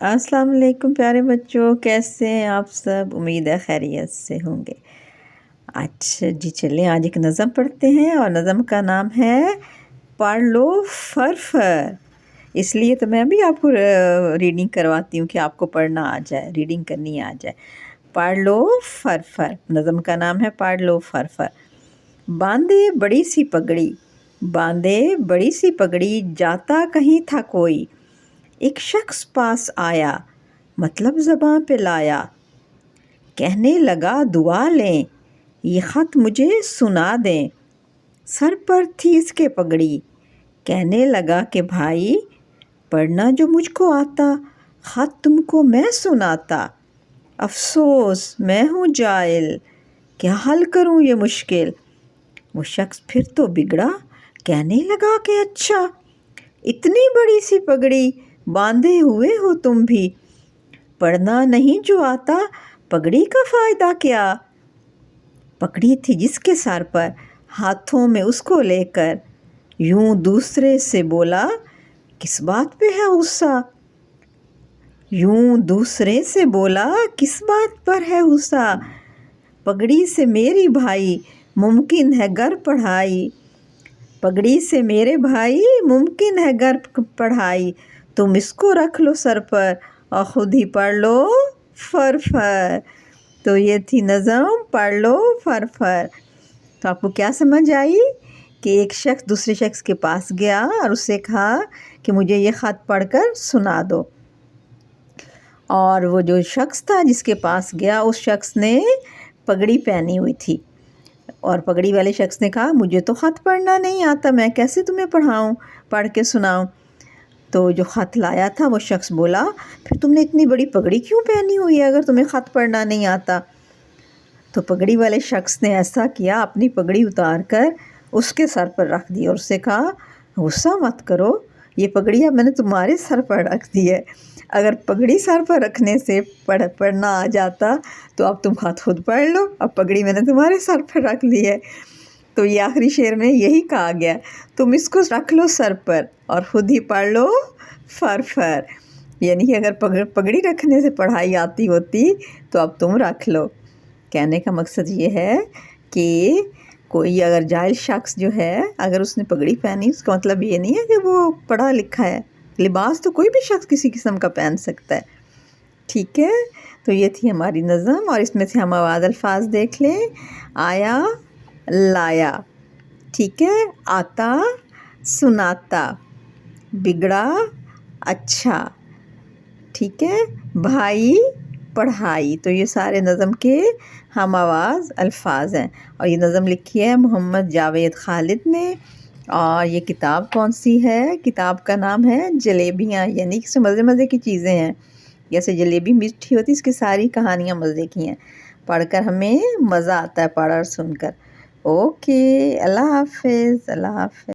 السلام علیکم پیارے بچوں، کیسے ہیں آپ سب؟ امید ہے خیریت سے ہوں گے۔ اچھا جی، چلیں آج ایک نظم پڑھتے ہیں، اور نظم کا نام ہے پڑھ لو فرفر۔ اس لیے تو میں بھی آپ کو ریڈنگ کرواتی ہوں کہ آپ کو پڑھنا آ جائے، ریڈنگ کرنی آ جائے۔ پڑھ لو فرفر، نظم کا نام ہے پڑھ لو فرفر۔ باندھے بڑی سی پگڑی، باندھے بڑی سی پگڑی، جاتا کہیں تھا کوئی، ایک شخص پاس آیا، مطلب زباں پہ لایا، کہنے لگا دعا لیں، یہ خط مجھے سنا دیں۔ سر پر تھی اس کے پگڑی، کہنے لگا کہ بھائی پڑھنا جو مجھ کو آتا، خط تم کو میں سناتا۔ افسوس میں ہوں جاہل، کیا حل کروں یہ مشکل۔ وہ شخص پھر تو بگڑا، کہنے لگا کہ اچھا، اتنی بڑی سی پگڑی باندھے ہوئے ہو تم بھی، پڑھنا نہیں جو آتا، پگڑی کا فائدہ کیا۔ پگڑی تھی جس کے سر پر، ہاتھوں میں اس کو لے کر، یوں دوسرے سے بولا کس بات پہ ہے غصہ، یوں دوسرے سے بولا کس بات پر ہے غصہ۔ پگڑی سے میری بھائی ممکن ہے گر پڑھائی، پگڑی سے میرے بھائی ممکن ہے گر پڑھائی، تم اس کو رکھ لو سر پر اور خود ہی پڑھ لو فرفر۔ تو یہ تھی نظم پڑھ لو فرفر۔ تو آپ کو کیا سمجھ آئی کہ ایک شخص دوسرے شخص کے پاس گیا اور اس سے کہا کہ مجھے یہ خط پڑھ کر سنا دو، اور وہ جو شخص تھا جس کے پاس گیا، اس شخص نے پگڑی پہنی ہوئی تھی، اور پگڑی والے شخص نے کہا مجھے تو خط پڑھنا نہیں آتا، میں کیسے تمہیں پڑھ کے سناؤں۔ تو جو خط لایا تھا وہ شخص بولا پھر تم نے اتنی بڑی پگڑی کیوں پہنی ہوئی ہے اگر تمہیں خط پڑھنا نہیں آتا۔ تو پگڑی والے شخص نے ایسا کیا، اپنی پگڑی اتار کر اس کے سر پر رکھ دی، اور اس سے کہا غصہ مت کرو، یہ پگڑی اب میں نے تمہارے سر پر رکھ دی ہے، اگر پگڑی سر پر رکھنے سے پڑھنا آ جاتا تو اب تم خط خود پڑھ لو، اب پگڑی میں نے تمہارے سر پر رکھ دی ہے۔ تو یہ آخری شعر میں یہی کہا گیا، تم اس کو رکھ لو سر پر اور خود ہی پڑھ لو فرفر، یعنی کہ اگر پگڑی رکھنے سے پڑھائی آتی ہوتی تو اب تم رکھ لو۔ کہنے کا مقصد یہ ہے کہ کوئی اگر جاہل شخص جو ہے، اگر اس نے پگڑی پہنی، اس کا مطلب یہ نہیں ہے کہ وہ پڑھا لکھا ہے، لباس تو کوئی بھی شخص کسی قسم کا پہن سکتا ہے، ٹھیک ہے۔ تو یہ تھی ہماری نظم، اور اس میں سے ہم آواز الفاظ دیکھ لیں۔ آیا، لایا، ٹھیک ہے، آتا، سناتا، بگڑا، اچھا، ٹھیک ہے، بھائی، پڑھائی۔ تو یہ سارے نظم کے ہم آواز الفاظ ہیں، اور یہ نظم لکھی ہے محمد جاوید خالد نے، اور یہ کتاب کون سی ہے؟ کتاب کا نام ہے جلیبیاں، یعنی کہ مزے مزے کی چیزیں ہیں، جیسے جلیبی میٹھی ہوتی، اس کی ساری کہانیاں مزے کی ہیں، پڑھ کر ہمیں مزہ آتا ہے، پڑھ اور سن کر۔ اوکے، اللہ حافظ، اللہ حافظ۔